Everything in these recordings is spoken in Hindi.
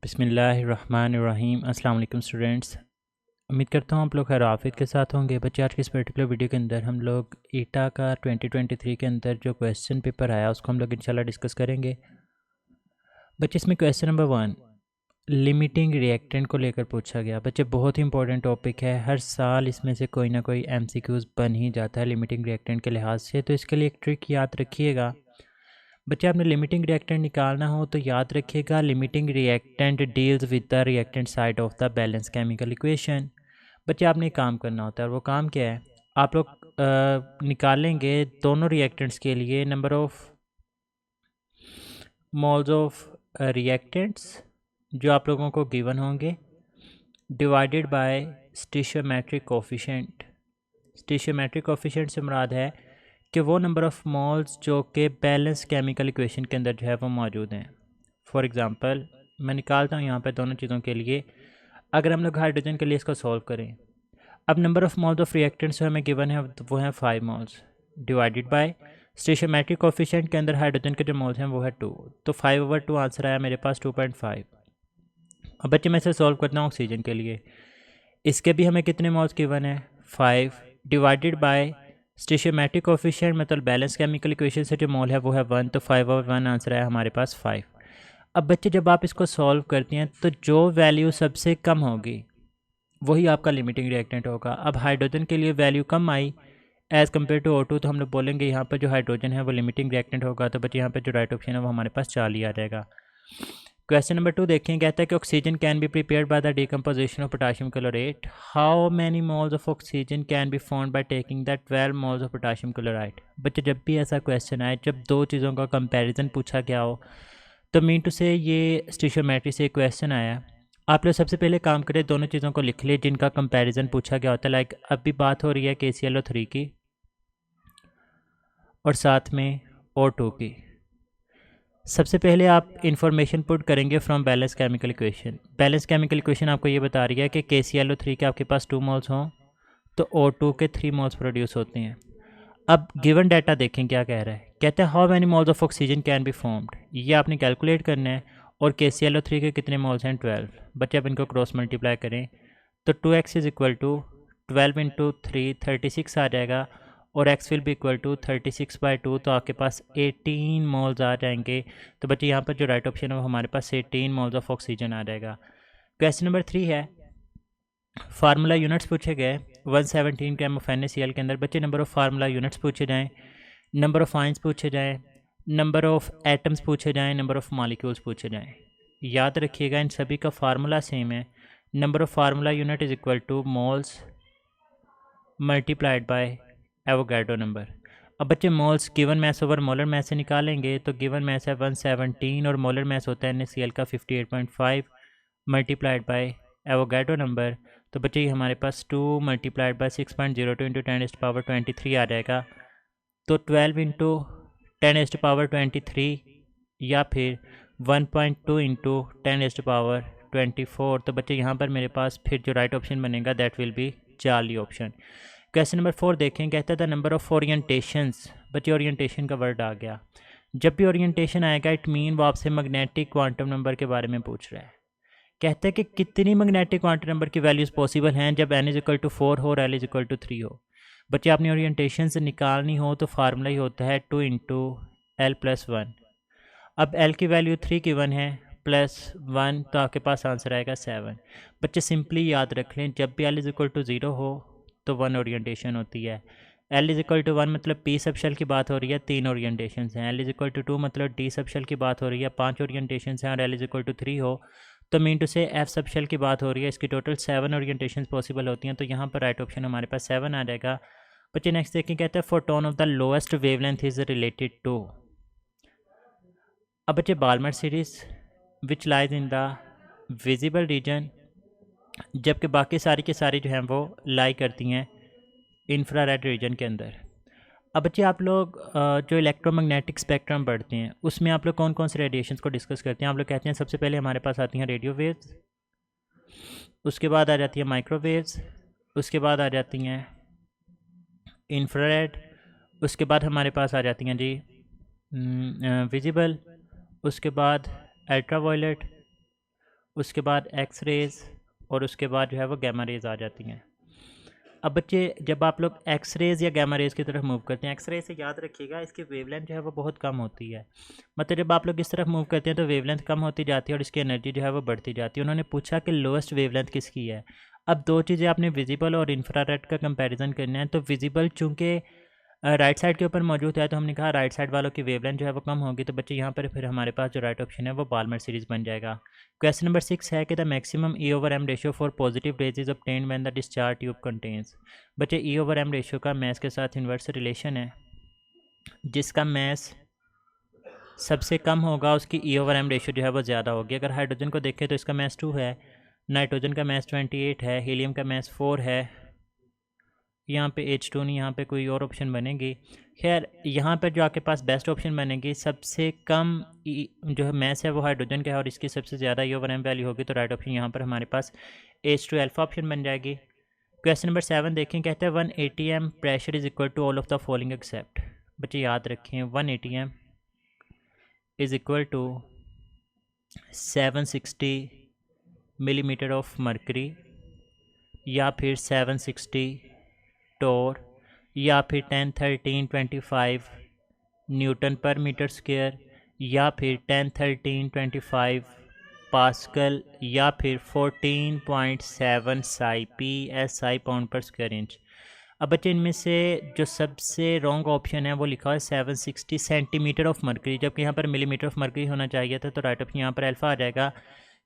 बिस्मिल्लाहिर्रहमानिर्रहीम। अस्सलाम वालेकुम स्टूडेंट्स। उम्मीद करता हूँ आप लोग खैर आफियत के साथ होंगे। बच्चे आज के इस पर्टिकुलर वीडियो के अंदर हम लोग ईटा का 2023 के अंदर जो क्वेश्चन पेपर आया उसको हम लोग इंशाल्लाह डिस्कस करेंगे। बच्चे इसमें क्वेश्चन नंबर 1 लिमिटिंग रिएक्टेंट को लेकर पूछा गया। बच्चे बहुत ही इंपॉर्टेंट टॉपिक है, हर साल इसमें से कोई ना कोई MCQs बन ही जाता है लिमिटिंग रिएक्टेंट के लिहाज से। तो इसके लिए एक ट्रिक याद रखिएगा। बच्चे आपने लिमिटिंग रिएक्टेंट निकालना हो तो याद रखिएगा limiting reactant deals with the reactant side of the balance chemical equation. बच्चे आपने एक काम करना होता है और वो काम क्या है, आप लोग निकालेंगे दोनों रिएक्टेंट्स के लिए number of moles of reactants जो आप लोगों को गिवन होंगे डिवाइडेड बाय स्टिशियोमेट्रिक कोफिशिएंट। स्टिशियोमेट्रिक कोफिशिएंट से मुराद है कि वो नंबर ऑफ़ मोल्स जो कि बैलेंस केमिकल इक्वेशन के अंदर जो है वो मौजूद हैं। फॉर एग्ज़ाम्पल मैं निकालता हूँ यहाँ पे दोनों चीज़ों के लिए। अगर हम लोग हाइड्रोजन के लिए इसको सॉल्व करें, अब number of moles of reactants जो हमें गिवन है वो हैं 5 मोल्स डिवाइडेड बाय स्टिशियोमेट्रिक कोफिशिएंट के अंदर हाइड्रोजन के जो मोल्स हैं वो है 2, तो 5/2 आंसर आया मेरे पास 2.5। अब बच्चे मैं इसे सॉल्व करता हूँ ऑक्सीजन के लिए। इसके भी हमें कितने मोल्स गिवन है 5 डिवाइडेड बाय स्टिशियोमेट्रिक कोफिशिएंट मतलब बैलेंस केमिकल इक्वेशन से जो मोल है वो है 1, तो 5/1 आंसर है हमारे पास 5। अब बच्चे जब आप इसको सॉल्व करते हैं तो जो वैल्यू सबसे कम होगी वही आपका लिमिटिंग रिएक्टेंट होगा। अब हाइड्रोजन के लिए वैल्यू कम आई एज़ कम्पेयर टू O2, तो हम लोग बोलेंगे यहाँ पर जो हाइड्रोजन है वो लिमिटिंग रिएक्टेंट होगा। तो बच्चे यहाँ पर जो राइट ऑप्शन है वो हमारे पास 4 ही आ जाएगा। क्वेश्चन नंबर 2 देखें, कहता है कि oxygen can be prepared by the decomposition of potassium chlorate. How many moles of oxygen can be found by taking the 12 moles of potassium chloride. बच्चे जब भी ऐसा क्वेश्चन आए, जब दो चीज़ों का कंपैरिजन पूछा गया हो, तो मीन टू से ये स्टिशियोमेट्री से क्वेश्चन आया। आप लोग सबसे पहले काम करें, दोनों चीज़ों को लिख ले जिनका कंपैरिजन पूछा गया होता है। लाइक अभी बात हो रही है KClO3 की और साथ में O2 की। सबसे पहले आप इंफॉर्मेशन पुट करेंगे from balance chemical equation. Balance chemical equation आपको ये बता रही है कि KClO3 के आपके पास 2 मोल्स हों तो O2 के 3 मोल्स प्रोड्यूस होते हैं। अब गिवन डाटा देखें क्या कह रहा है। कहते हैं how many moles of oxygen can be formed. ये आपने कैलकुलेट करना है और KClO3 के कितने मोल्स हैं 12। बच्चे आप इनको क्रॉस मल्टीप्लाई करें तो 2x is equal to 12 into 3 36 आ जाएगा और x will be equal to 36/2, तो आपके पास 18 मोल्स आ जाएंगे। तो बच्चे यहाँ पर जो राइट ऑप्शन है वो हमारे पास 18 मोल्स ऑफ ऑक्सीजन आ जाएगा। क्वेश्चन नंबर 3 है, फार्मूला यूनिट्स पूछे गए 117 ग्राम ऑफ NaCl के अंदर। बच्चे नंबर ऑफ़ फार्मूला यूनिट्स पूछे जाएँ, नंबर ऑफ़ आइंस पूछे जाएँ, नंबर ऑफ़ एटम्स पूछे जाएँ, नंबर ऑफ़ मॉलिक्यूल्स पूछे जाएँ। याद रखिएगा इन सभी का फार्मूला सेम है। Number of formula unit is equal to moles multiplied by Avogadro number. अब बच्चे moles given mass over molar mass से निकालेंगे तो गिवन मैस है 117 और मोलर मैस होता है NaCl का 58.5 मल्टीप्लाइड बाय एवोगाड्रो नंबर। तो बच्चे ये हमारे पास 2 मल्टीप्लाइड बाय 6.02 इंटू 10⁻23 आ जाएगा। तो 12 इंटू 10⁻23 या फिर 1.2 इंटू 10⁻24। तो बच्चे यहाँ पर मेरे पास फिर जो राइट ऑप्शन बनेगा that will be Charlie option. Question number 4 देखें, कहता था नंबर ऑफ़ ओरिएंटेशंस। बच्चे ओरिएंटेशन का वर्ड आ गया। जब भी ओरिएंटेशन आएगा इट मीन वो आपसे मैग्नेटिक क्वांटम नंबर के बारे में पूछ रहा है। कहते हैं कि कितनी मैग्नेटिक क्वांटम नंबर की वैल्यूज़ पॉसिबल हैं जब n इज़ इक्वल टू 4 हो और l इज़ इक्वल टू 3 हो। बच्चे अपनी ओरिएंटेशन से निकालनी हो तो फार्मूला ही होता है 2 इंटू l+1। अब l की वैल्यू 3 गिवन है +1, तो आपके पास आंसर आएगा 7। बच्चे सिंपली याद रख लें जब भी l इज़ इक्वल टू 0 हो तो 1 ओरिएंटेशन होती है। l इज़ इक्वल टू 1 मतलब p सब शेल की बात हो रही है, 3 ओरिएंटेशन हैं। l इज़ इक्वल टू 2 मतलब d सब शेल की बात हो रही है, 5 ओरिएंटेशन हैं। और l इज़ इक्वल टू 3 हो तो मीन टू से f सब शेल की बात हो रही है, इसकी टोटल 7 ओरिएंटेशन पॉसिबल होती हैं। तो यहाँ पर राइट ऑप्शन हमारे पास 7 आ जाएगा। बच्चे नेक्स्ट देखें, कहते हैं photon of the lowest wavelength is related to. अब बच्चे Balmer series which lies in the visible region, जबकि बाकी सारी के सारी जो हैं वो लाई करती हैं इंफ्रारेड रीजन के अंदर। अब बच्चे आप लोग जो इलेक्ट्रोमैग्नेटिक स्पेक्ट्रम पढ़ते हैं उसमें आप लोग कौन कौन से रेडिएशंस को डिस्कस करते हैं। आप लोग कहते हैं सबसे पहले हमारे पास आती हैं रेडियो वेव्स, उसके बाद आ जाती है माइक्रोवेव्स, उसके बाद आ जाती हैं इंफ्रारेड, उसके बाद हमारे पास आ जाती हैं जी विजिबल, उसके बाद अल्ट्रावायलेट, उसके बाद एक्स रेज़ और उसके बाद जो है वो गैमा रेज़ आ जाती हैं। अब बच्चे जब आप लोग एक्स रेज़ या गैमा रेज़ की तरफ मूव करते हैं, एक्स रे से याद रखिएगा इसकी वेवलेंथ जो है वो बहुत कम होती है। मतलब जब आप लोग इस तरफ मूव करते हैं तो वेवलेंथ कम होती जाती है और इसकी एनर्जी जो है वो बढ़ती जाती है। उन्होंने पूछा कि लोएस्ट वेवलेंथ किसकी है। अब दो चीज़ें आपने विजिबल और इंफ्रारेड का कंपैरिजन करना है। तो विजिबल चूँकि राइट साइड के ऊपर मौजूद है तो हमने कहा राइट साइड वालों की वेवलेंथ जो है वो कम होगी। तो बच्चे यहाँ पर फिर हमारे पास जो राइट ऑप्शन है वो बाल्मर सीरीज़ बन जाएगा। क्वेश्चन नंबर 6 है कि the maximum E/M ratio for positive raise is obtained when the discharge tube contains. बच्चे E/M रेशियो का मैथ के साथ इन्वर्स रिलेशन है। जिसका मैथ सबसे कम होगा उसकी E/M रेशियो जो है वो ज़्यादा होगी। अगर हाइड्रोजन को देखें तो इसका मैथ 2 है, नाइट्रोजन का मैथ 28 है, हीलियम का मैथ 4 है, यहाँ पे H2 नहीं, यहाँ पे कोई और ऑप्शन बनेगी। खैर यहाँ पर जो आपके पास बेस्ट ऑप्शन बनेगी, सबसे कम जो है मैथ है वो हाइड्रोजन का है और इसकी सबसे ज़्यादा E/M वैल्यू होगी। तो राइट ऑप्शन यहाँ पर हमारे पास H2 अल्फा ऑप्शन बन जाएगी। क्वेश्चन नंबर 7 देखें, कहते हैं 180 m pressure is equal to all of the following except. बच्चे याद रखें 180 m is equal to 760 millimetre of mercury या फिर 760 टोर या फिर 10, 13, 25 न्यूटन पर मीटर स्क्वायर या फिर 10, 13, 25 पास्कल या फिर 14.7 PSI पाउंड पर स्क्वायर इंच। अब बच्चे इनमें से जो सबसे रॉन्ग ऑप्शन है वो लिखा है 760 सेंटीमीटर ऑफ मरकरी, जबकि यहाँ पर मिलीमीटर ऑफ मरकरी होना चाहिए था। तो राइट ऑप्शन यहाँ पर अल्फा आ जाएगा।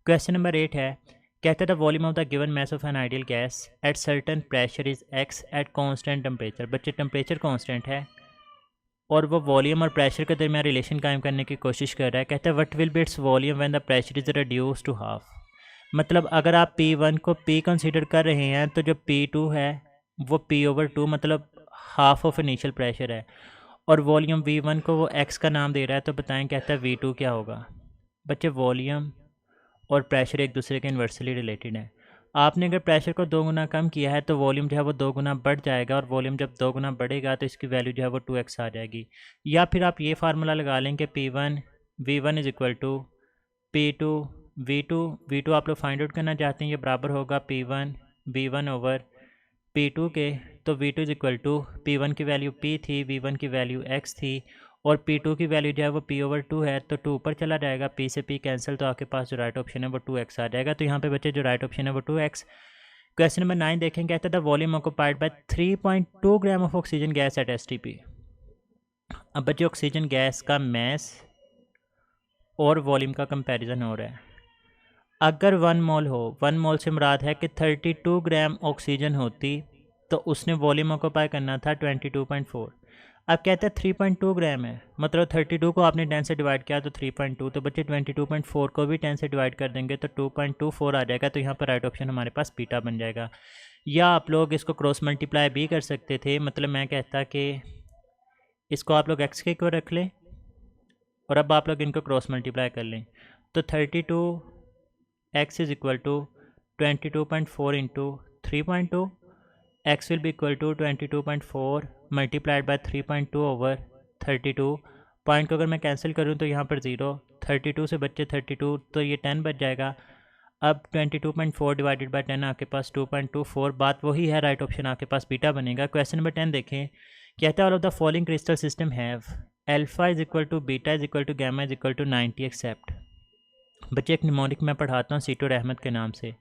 क्वेश्चन नंबर 8 है, कहते हैं the volume of the given mass of an ideal gas at certain pressure is x at constant temperature. बच्चे टेम्परेचर कांस्टेंट है और वो वॉल्यूम और प्रेशर के दरमियान रिलेशन कायम करने की कोशिश कर रहा है। कहते हैं what will be its volume when the pressure is reduce to half. मतलब अगर आप P1 को P कंसीडर कर रहे हैं तो जो P2 है वो P/2 मतलब हाफ ऑफ इनिशियल प्रेशर है और वॉल्यूम V1 को वो x का नाम दे रहा है। तो बताएं कहता है V2 क्या होगा। बच्चे वॉल्यूम और प्रेशर एक दूसरे के इन्वर्सली रिलेटेड है। आपने अगर प्रेशर को 2 गुना कम किया है तो वॉल्यूम जो है वो 2 गुना बढ़ जाएगा और वॉल्यूम जब 2 गुना बढ़ेगा तो इसकी वैल्यू जो है वो 2x आ जाएगी। या फिर आप ये फार्मूला लगा लें कि P1 V1 is equal to P2 V2 आप लोग फाइंड आउट करना चाहते हैं, ये बराबर होगा P1 V1 ओवर P2 के। तो V2 is equal to P1 की वैल्यू P थी, V1 की वैल्यू x थी और P2 की वैल्यू जो है वो P/2 है। तो 2 ऊपर चला जाएगा, P से P कैंसिल, तो आपके पास जो राइट ऑप्शन है वो 2x आ जाएगा। तो यहाँ पे बच्चे जो राइट ऑप्शन है वो 2x। क्वेश्चन नंबर 9 देखें, कहता है the volume occupied by 3.2 gram of oxygen gas at STP। अब बच्चे ऑक्सीजन गैस का मैस और वॉल्यूम का कंपैरिजन हो रहा है। अगर 1 मोल हो, 1 मोल से मुराद है कि 32 ग्राम ऑक्सीजन होती तो उसने वॉल्यूम ऑक्यूपाई करना था 22.4। अब कहते हैं 3.2 ग्राम है, मतलब 32 को आपने 10 से डिवाइड किया तो 3.2, तो बच्चे 22.4 को भी 10 से डिवाइड कर देंगे तो 2.24 आ जाएगा। तो यहाँ पर राइट ऑप्शन हमारे पास बीटा बन जाएगा। या आप लोग इसको क्रॉस मल्टीप्लाई भी कर सकते थे, मतलब मैं कहता कि इसको आप लोग x के इक्वल रख लें और अब आप लोग इनको क्रॉस मल्टीप्लाई कर लें तो 32x is equal to 22.4 into 3.2, x will be equal to 22.4 multiplied by 3.2 over 32। Point को अगर मैं कैंसिल करूं तो यहाँ पर 0, 32 से बच्चे 32 तो ये 10 बच जाएगा। अब 22.4 डिवाइडेड बाय 10 आपके पास 2.24, बात वही है, राइट ऑप्शन आपके पास बीटा बनेगा। क्वेश्चन नंबर 10 देखें, कहता है all of the following crystal system have alpha is equal to beta is equal to gamma is equal to 90 except. बच्चे एक निमोनिक मैं पढ़ाता हूँ सीटो रहमत के नाम से,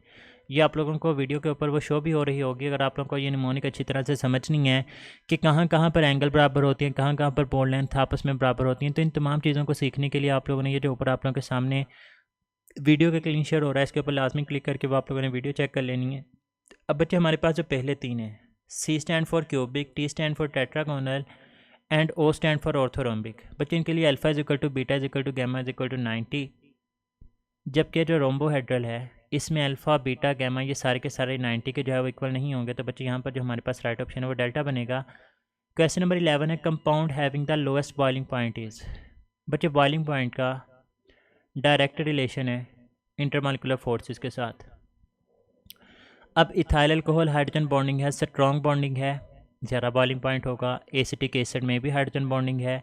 ये आप लोगों को वीडियो के ऊपर वो शो भी हो रही होगी। अगर आप लोगों को ये निमोनिक अच्छी तरह से समझनी है कि कहाँ कहाँ पर एंगल बराबर होती हैं, कहाँ कहाँ पर पोल लेंथ आपस में बराबर होती हैं, तो इन तमाम चीज़ों को सीखने के लिए आप लोगों ने ये जो ऊपर आप लोगों के सामने वीडियो के क्लीन शेयर हो रहा है इसके ऊपर लाजमी क्लिक करके वो आप लोगों ने वीडियो चेक कर लेनी है। अब बच्चे हमारे पास जो पहले 3 हैं, C stand for cubic, T stand for tetragonal and O stand for orthorhombic. बच्चे इनके लिए alpha is equal to beta is equal to gamma is equal to 90, जबकि जो रोम्बोहेड्रल है इसमें अल्फ़ा बीटा गैमा ये सारे के सारे 90 के जो है वो इक्वल नहीं होंगे। तो बच्चे यहाँ पर जो हमारे पास राइट ऑप्शन है वो डेल्टा बनेगा। क्वेश्चन नंबर 11 है, compound having the lowest boiling point is. बच्चे बॉइलिंग पॉइंट का डायरेक्ट रिलेशन है इंटरमॉलिक्यूलर फोर्सेस के साथ। अब इथाइल अल्कोहल हाइड्रोजन बॉन्डिंग है, स्ट्रॉन्ग बॉन्डिंग है, ज़्यादा बॉइलिंग पॉइंट होगा। एसिटिक एसिड में भी हाइड्रोजन बॉन्डिंग है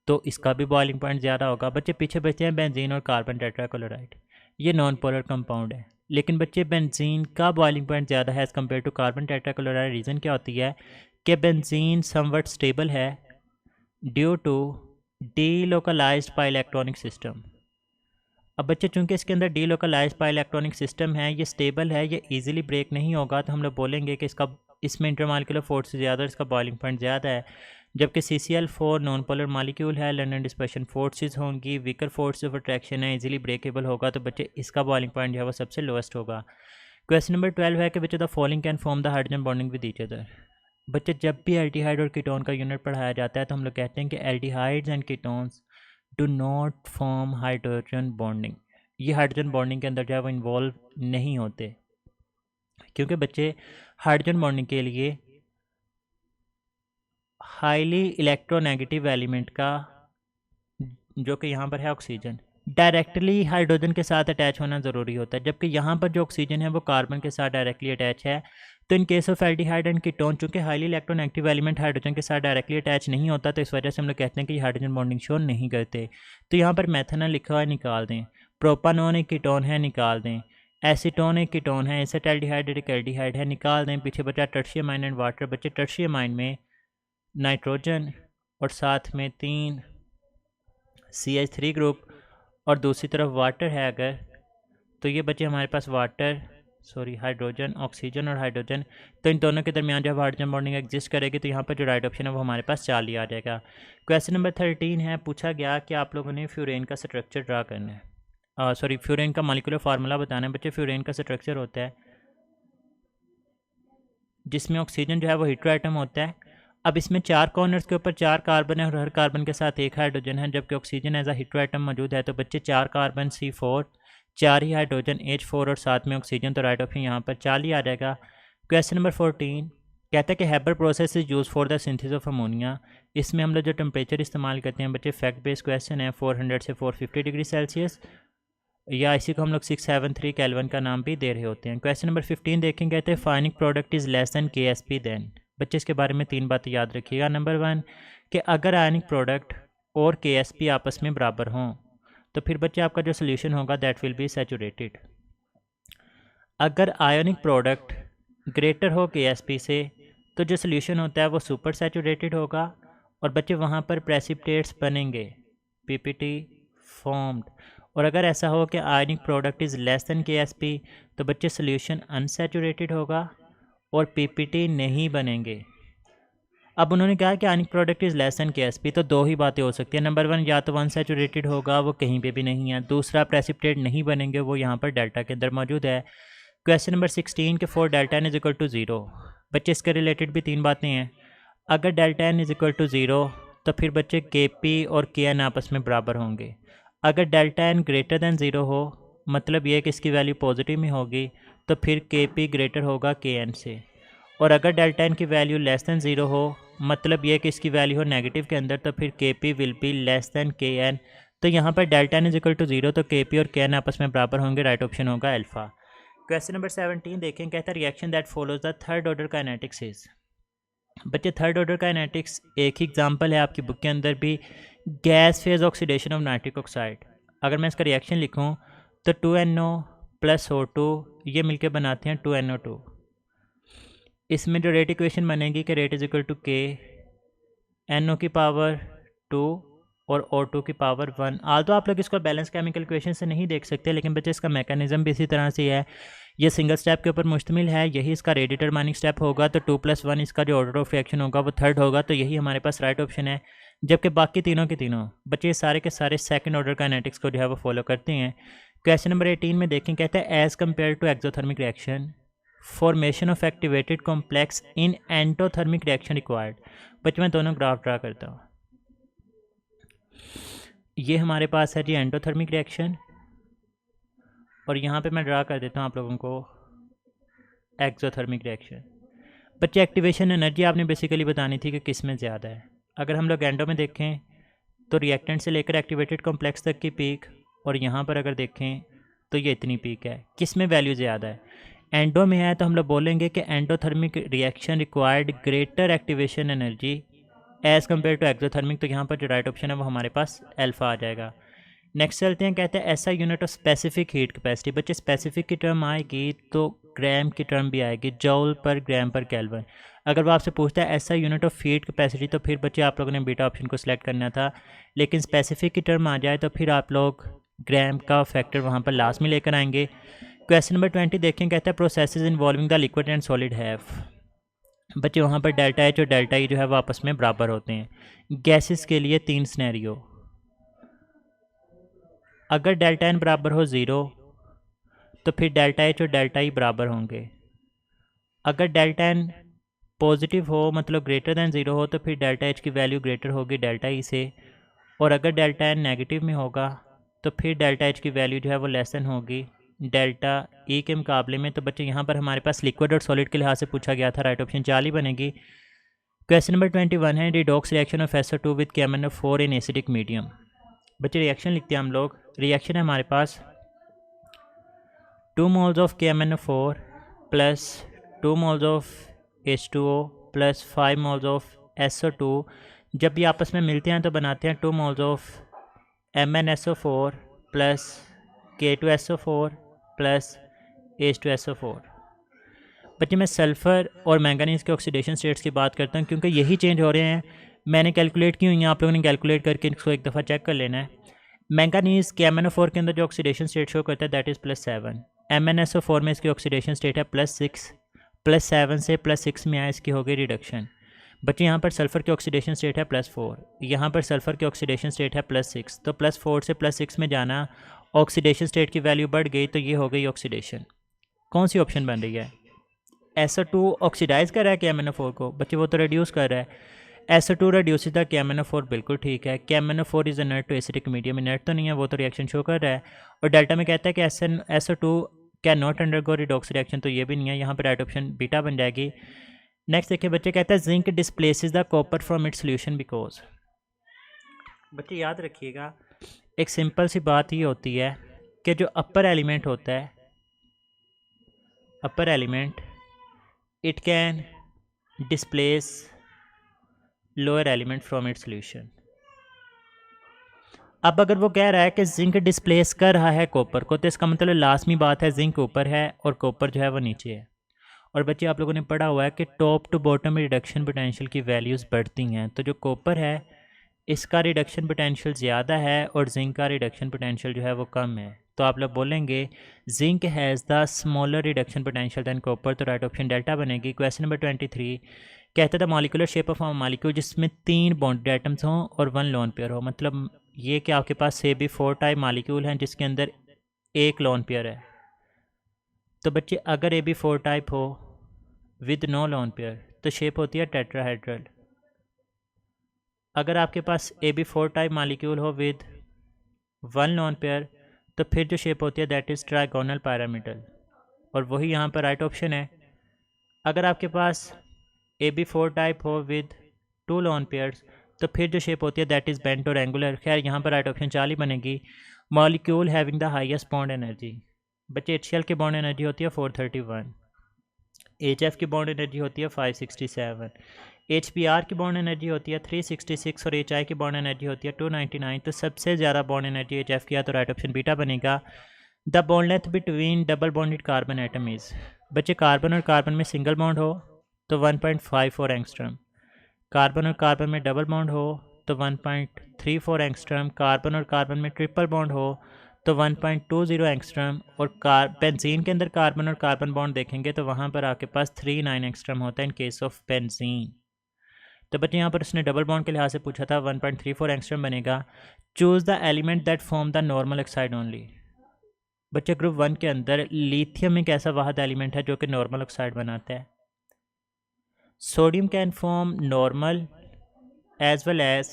तो इसका भी बॉइलिंग पॉइंट ज़्यादा होगा। बच्चे पीछे बचे हैं बेंजीन और कार्बन टेट्राक्लोराइड। ये नॉन पोलर कंपाउंड है। लेकिन बच्चे बेंजीन का बॉइलिंग पॉइंट ज़्यादा है as compare to carbon tetrachloride. Reason क्या होती है कि बेंजीन समवट स्टेबल है due to delocalized pi electronic system. अब बच्चे चूंकि इसके अंदर डीलोकलाइज्ड पाइलेक्ट्रॉनिक सिस्टम है, ये स्टेबल है, ये इजीली ब्रेक नहीं होगा, तो हम लोग बोलेंगे कि इसमें इंटरमॉलिक्यूलर फोर्स ज़्यादा, इसका बॉइलिंग पॉइंट ज़्यादा है। जबकि CCl4 नॉन पोलर मॉलिक्यूल है, लंडन डिस्पर्शन फोर्सेज होंगी, वीकर फोर्स ऑफ अट्रैक्शन है, इजीली ब्रेकेबल होगा, तो बच्चे इसका बॉइलिंग पॉइंट जो है वो सबसे लोएस्ट होगा। क्वेश्चन नंबर 12 है कि बच्चे the following can form the hydrogen bonding with each other. बच्चे जब भी एल्डिहाइड और कीटोन का यूनिट पढ़ाया जाता है तो हम लोग कहते हैं कि aldehydes and ketones do not form hydrogen bonding. ये हाइड्रोजन बॉन्डिंग के अंदर जो है वो इन्वॉल्व नहीं होते, क्योंकि बच्चे हाइड्रोजन बॉन्डिंग के लिए हाईली इलेक्ट्रोनेगेटिव एलिमेंट का, जो कि यहाँ पर है ऑक्सीजन, डायरेक्टली हाइड्रोजन के साथ अटैच होना ज़रूरी होता है, जबकि यहाँ पर जो ऑक्सीजन है वो कार्बन के साथ डायरेक्टली अटैच है। तो in case of aldehyde and ketone, चूँकि हाईली इलेक्ट्रोनेगेटिव एलिमेंट हाइड्रोजन के साथ डायरेक्टली अटैच नहीं होता, तो इस वजह से हम लोग कहते हैं कि हाइड्रोजन बॉन्डिंग शो नहीं करते। तो यहाँ पर मेथनॉल लिखा हुआ है, निकाल दें। प्रोपानोन एक कीटोन है, निकाल दें। एसीटोन एक कीटोन है, एसिटाल्डिहाइड एक एल्डिहाइड है, निकाल दें। पीछे बचा टर्शियम आयन एंड वाटर। बच्चे टर्शियम आयन में नाइट्रोजन और साथ में 3 CH3 ग्रुप और दूसरी तरफ वाटर है अगर, तो ये बचे हमारे पास वाटर हाइड्रोजन, ऑक्सीजन और हाइड्रोजन। तो इन दोनों के दरमियान जब हाइड्रोजन बॉन्डिंग एग्जिस्ट करेगी तो यहाँ पर जो राइट ऑप्शन है वो हमारे पास 4 ही आ जाएगा। क्वेश्चन नंबर 13 है, पूछा गया कि आप लोगों ने फ्यूरेन का स्ट्रक्चर ड्रा करना है, फ्यूरेन का मॉलिक्यूलर फार्मूला बताना है। बच्चे फ्यूरेन का स्ट्रक्चर होता है जिसमें ऑक्सीजन जो है वो हेटेरो एटम होता है। अब इसमें 4 कॉर्नर्स के ऊपर 4 कार्बन है और हर कार्बन के साथ एक हाइड्रोजन है, जबकि oxygen as a hetero atom मौजूद है। तो बच्चे 4 कार्बन C4, 4 ही हाइड्रोजन H4 और साथ में ऑक्सीजन, तो राइट ऑप्शन यहाँ पर 4 ही आ जाएगा। क्वेश्चन नंबर 14 कहता है कि Haber process is use for the synthesis of ammonia. इसमें हम लोग जो टेम्परेचर इस्तेमाल करते हैं बच्चे, फैक्ट बेस्ड क्वेश्चन है, 400 से 450 डिग्री सेल्सियस, या इसी को हम लोग 673 केल्विन का नाम भी दे रहे होते हैं। क्वेश्चन नंबर 15 देखें, कहते हैं ionic product is less than KSP then. बच्चे इसके बारे में 3 बातें याद रखिएगा। नंबर 1 कि अगर आयनिक प्रोडक्ट और KSP आपस में बराबर हों तो फिर बच्चे आपका जो सोल्यूशन होगा दैट विल बी सैचुरेटेड। अगर आयनिक प्रोडक्ट ग्रेटर हो KSP से तो जो सोल्यूशन होता है वो सुपर सैचुरेटेड होगा और बच्चे वहाँ पर प्रेसिपिटेट्स बनेंगे, PPT फॉर्म्ड। और अगर ऐसा हो कि ionic product is less than KSP तो बच्चे सोल्यूशन अनसैचुरेटेड होगा और PPT नहीं बनेंगे। अब उन्होंने कहा कि ionic product is less than KSP, तो 2 ही बातें हो सकती हैं। नंबर 1 या तो अनसैचुरेटेड होगा, वो कहीं पे भी नहीं है। दूसरा प्रेसिपिटेट नहीं बनेंगे, वो यहाँ पर डेल्टा के अंदर मौजूद है। क्वेश्चन नंबर 16 के 4 delta n is equal to 0। बच्चे इसके रिलेटेड भी 3 बातें हैं। अगर delta n is equal to 0 तो फिर बच्चे KP और KN आपस में बराबर होंगे। अगर डेल्टा n ग्रेटर दैन 0 हो, मतलब ये कि इसकी वैल्यू पॉजिटिव में होगी, तो फिर KP ग्रेटर होगा KN से। और अगर डेल्टा n की वैल्यू लेस दैन 0 हो, मतलब ये कि इसकी वैल्यू हो नेगेटिव के अंदर, तो फिर KP will be less than KN। तो यहाँ पर delta n is equal to 0 तो KP और KN आपस में बराबर होंगे, राइट ऑप्शन होगा अल्फ़ा। क्वेश्चन नंबर 17 देखें, कहता है reaction that follows the third order kinetics is. बच्चे थर्ड ऑर्डर काइनेटिक्स एक ही एग्जाम्पल है आपकी बुक के अंदर भी, gas phase oxidation of nitric oxide. अगर मैं इसका रिएक्शन लिखूँ तो 2NO प्लस O2 ये मिलके बनाते हैं 2NO2। इसमें जो रेट इक्वेशन बनेगी कि rate is equal to K NO की पावर 2 और O2 की पावर 1। आल्दो आप लोग इसको बैलेंस केमिकल इक्वेशन से नहीं देख सकते, लेकिन बच्चे इसका मैकेनिज्म भी इसी तरह से है। ये सिंगल स्टेप के ऊपर मुश्तमिल है, यही इसका रेट डिटरमाइनिंग स्टेप होगा। तो 2+1 इसका जो ऑर्डर ऑफ रिएक्शन होगा वो थर्ड होगा, तो यही हमारे पास राइट ऑप्शन है। जबकि बाकी तीनों के तीनों बच्चे सारे के सारे सेकंड ऑर्डर काइनेटिक्स को जो है वो फॉलो करते हैं। क्वेश्चन नंबर 18 में देखें, कहते हैं as compare to exothermic reaction formation of activated complex in endothermic reaction required. बच्चे मैं दोनों ग्राफ ड्रा करता हूँ। ये हमारे पास है जी एंडोथर्मिक रिएक्शन, और यहाँ पे मैं ड्रा कर देता हूँ आप लोगों को एक्सोथर्मिक रिएक्शन। बच्चे एक्टिवेशन एनर्जी आपने बेसिकली बतानी थी कि किस में ज़्यादा है। अगर हम लोग एंडो में देखें तो रिएक्टेंट से लेकर एक्टिवेटेड कॉम्प्लेक्स तक की पीक, और यहाँ पर अगर देखें तो ये इतनी पीक है। किस में वैल्यू ज़्यादा है? एंडो में है, तो हम लोग बोलेंगे कि endothermic reaction required greater activation energy as compare to exothermic. तो यहाँ पर जो राइट ऑप्शन है वो हमारे पास अल्फ़ा आ जाएगा। नेक्स्ट चलते हैं, कहते हैं ऐसा unit of specific heat capacity. बच्चे स्पेसिफिक की टर्म आएगी तो ग्राम की टर्म भी आएगी, जूल पर ग्राम पर केल्विन। अगर वो आपसे पूछता है ऐसा यूनिट ऑफ हीट कैपेसिटी तो फिर बच्चे आप लोगों ने बीटा ऑप्शन को सिलेक्ट करना था, लेकिन स्पेसिफिक की टर्म आ जाए तो फिर आप लोग ग्राम का फैक्टर वहाँ पर लास्ट में लेकर आएंगे। क्वेश्चन नंबर 20 देखें, कहता है processes involving the liquid and solid have. बच्चे वहाँ पर डेल्टा एच और डेल्टा ई जो है वो आपस में बराबर होते हैं। गैसेस के लिए 3 सिनेरियो, अगर डेल्टा एन बराबर हो 0 तो फिर डेल्टा एच और डेल्टा ई बराबर होंगे। अगर डेल्टा एन पॉजिटिव हो मतलब ग्रेटर दैन 0 हो तो फिर डेल्टा एच की वैल्यू ग्रेटर होगी डेल्टा ई से, और अगर डेल्टा एन नेगेटिव में होगा तो फिर डेल्टा एच की वैल्यू जो है वो लेस देन होगी डेल्टा ई के मुकाबले में। तो बच्चे यहाँ पर हमारे पास लिक्विड और सॉलिड के लिहाज से पूछा गया था, राइट ऑप्शन 4 ही बनेगी। क्वेश्चन नंबर 21 है redox reaction of SO2 with KMnO4 in acidic medium. बच्चे रिएक्शन लिखते हैं हम लोग, रिएक्शन है हमारे पास 2 moles of KMnO4 plus 2 moles of H2O plus 5 moles of SO2। जब ये आपस में मिलते हैं तो बनाते हैं 2 moles of MnSO4 plus K2SO4 plus H2SO4। बच्चे मैं सल्फ़र और मैंगनीज़ के ऑक्सीडेशन स्टेट्स की बात करता हूँ क्योंकि यही चेंज हो रहे हैं। मैंने कैलकुलेट की हुई हैं, आप लोगों ने कैलकुलेट करके इसको एक दफ़ा चेक कर लेना है। मैंगनीज़ KMnO4 के अंदर जो ऑक्सीडेशन स्टेट शो करता है दैट इज़ +7। MnSO4 में इसकी ऑक्सीडेशन स्टेट है +6, +7 से +6 में आया इसकी हो गई रिडक्शन। बच्चे यहाँ पर सल्फ़र की ऑक्सीडेशन स्टेट है +4, यहाँ पर सल्फ़र की ऑक्सीडेशन स्टेट है +6, तो +4 से +6 में जाना, ऑक्सीडेशन स्टेट की वैल्यू बढ़ गई तो ये हो गई ऑक्सीडेशन। कौन सी ऑप्शन बन रही है? SO2 ऑक्सीडाइज़ कर रहा है KMnO4 को, बच्चे वो तो रिड्यूस कर रहा है। SO2 रिड्यूसेस द KMnO4, बिल्कुल ठीक है। KMnO4 is inert to acidic medium, inert तो नहीं है, वो तो रिएक्शन शो कर रहा है। और डेल्टा में कहता है कि SO2 can not undergo redox reaction, तो ये भी नहीं है, यहाँ पर राइट ऑप्शन बीटा बन जाएगी। नेक्स्ट देखिए बच्चे, कहता है zinc displaces the copper from its solution because. बच्चे याद रखिएगा एक सिंपल सी बात ये होती है कि जो अपर एलिमेंट होता है, upper element it can displace lower element from its solution. अब अगर वो कह रहा है कि जिंक डिस्प्लेस कर रहा है कॉपर को तो इसका मतलब लाजमी बात है जिंक ऊपर है और कॉपर जो है वो नीचे है। और बच्चे आप लोगों ने पढ़ा हुआ है कि टॉप टू बॉटम में रिडक्शन पोटेंशियल की वैल्यूज़ बढ़ती हैं, तो जो कॉपर है इसका रिडक्शन पोटेंशियल ज़्यादा है और जिंक का रिडक्शन पोटेंशियल जो है वो कम है। तो आप लोग बोलेंगे zinc has the smaller reduction potential than copper, तो राइट ऑप्शन डेल्टा बनेगी। क्वेश्चन नंबर 23 कहता था molecular shape of a molecule जिसमें 3 बॉन्डेड एटम्स हों और 1 लोन पेयर हो। मतलब ये कि आपके पास AB4 टाइप मॉलिक्यूल हैं जिसके अंदर एक लोन पेयर है। तो बच्चे अगर AB4 टाइप हो विद नो लोन पेयर तो शेप होती है टेट्राहेड्रल। अगर आपके पास AB4 टाइप मॉलिक्यूल हो विद 1 लोन पेयर तो फिर जो शेप होती है दैट इज़ ट्राइगोनल पिरामिडल, और वही यहाँ पर राइट ऑप्शन है। अगर आपके पास AB4 टाइप हो विद 2 लोन पेयर्स तो फिर जो शेप होती है दैट इज़ बेंट और एंगुलर। खैर यहाँ पर राइट ऑप्शन 4 ही बनेगी। Molecule having the highest bond energy, बच्चे HCl की बॉन्ड एनर्जी होती है 431, HF की बॉन्ड एनर्जी होती है 567, HBr की बॉन्ड एनर्जी होती है 366 और HI की बॉन्ड एनर्जी होती है 299। तो सबसे ज़्यादा बॉन्ड एनर्जी HF की है, तो राइट ऑप्शन बीटा बनेगा। The bond length between double bonded carbon atom is, बच्चे कार्बन और कार्बन में सिंगल बॉन्ड हो तो 1.54 एंगस्ट्रम, कार्बन और कार्बन में डबल बॉन्ड हो तो 1.34 एंगस्ट्रम, कार्बन और कार्बन में ट्रिपल बॉन्ड हो तो 1.20 एंगस्ट्रम, और बेंजीन के अंदर कार्बन और कार्बन बॉन्ड देखेंगे तो वहाँ पर आपके पास 39 एंगस्ट्रम होता है इन केस ऑफ बेंजीन। तो बच्चे यहाँ पर उसने डबल बॉन्ड के लिहाज से पूछा था, 1.34 एंगस्ट्रम बनेगा। Choose the element that form the normal oxide only. बच्चे ग्रुप 1 के अंदर लिथियम एक ऐसा वाहद एलिमेंट है जो कि नॉर्मल ऑक्साइड बनाता है। Sodium can form normal as well as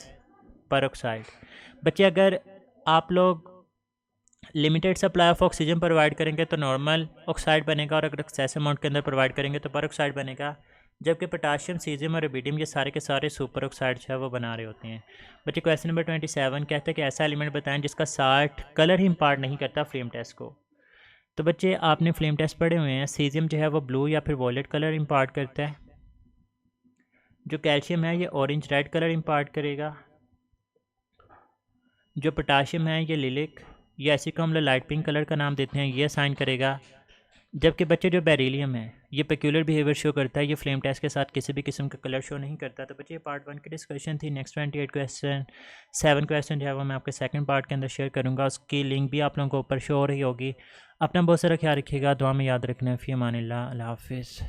peroxide. बच्चे अगर आप लोग limited supply of oxygen provide करेंगे तो नॉर्मल ऑक्साइड बनेगा, और अगर एक्सेस अमाउंट के अंदर प्रोवाइड करेंगे तो परऑक्साइड बनेगा। जबकि पोटाशियम, सीजियम और रुबिडियम ये सारे के सारे सुपर ऑक्साइड जो है वो बना रहे होते हैं। बच्चे क्वेश्चन नंबर 27 कहते हैं कि ऐसा एलिमेंट बताएं जिसका साल्ट कलर ही इम्पार्ट नहीं करता फ्लेम टेस्ट को। तो बच्चे आपने फ्लेम टेस्ट पढ़े हुए हैं, सीजियम जो है वो ब्लू या फिर वॉयलेट कलर इम्पार्ट करता है, जो कैल्शियम है ये ऑरेंज रेड कलर इम्पार्ट करेगा, जो पोटाशियम है ये लिलिक, ये ऐसी को हम लोग लाइट पिंक कलर का नाम देते हैं, ये साइन करेगा। जबकि बच्चे जो बेरिलियम है ये पेक्यूलर बिहेवियर शो करता है, ये फ्लेम टेस्ट के साथ किसी भी किस्म का कलर शो नहीं करता। तो बच्चे पार्ट 1 की डिस्कशन थी। नेक्स्ट 28 क्वेश्चन 7 क्वेश्चन जो है वो मैं आपके सेकंड पार्ट के अंदर शेयर करूँगा, उसकी लिंक भी आप लोगों को ऊपर शो हो रही होगी। अपना बहुत सारा ख्याल रखिएगा, दुआ में याद रखना। फ़ी अमानिल्लाह, अल्लाह हाफिज़।